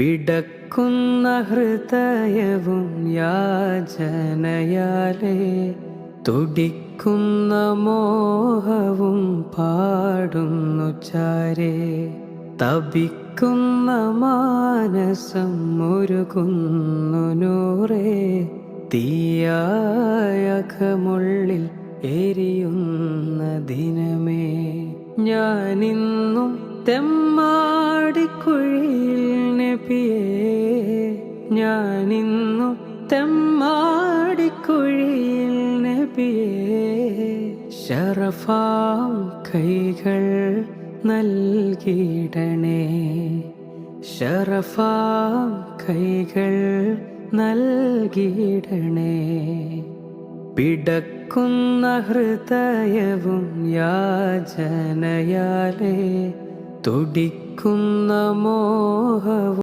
പിടക്കുന്ന ഹൃദയവും യാചനയാലേ തുടിക്കുന്ന മോഹവും പാടുന്നു ചാരേ. തപിക്കുന്ന മാനസം മുരുകുന്നു നൂറേ. തീയായ അകമുള്ളിൽ എരിയുന്ന ദിനമേ. ഞാനിന്നും തെമ്മാടിക്കുഴിയിൽ നബിയേ. ഞാനിന്നും തെമ്മാടിക്കുഴിയിൽ നബിയേ. ശറഫാം കൈകൾ നൽകിടണേ. ശറഫാം കൈകൾ നൽകിടണേ. പിടക്കുന്ന ഹൃദയവും യാചനയാലേ തുടിക്കുന്ന മോഹവും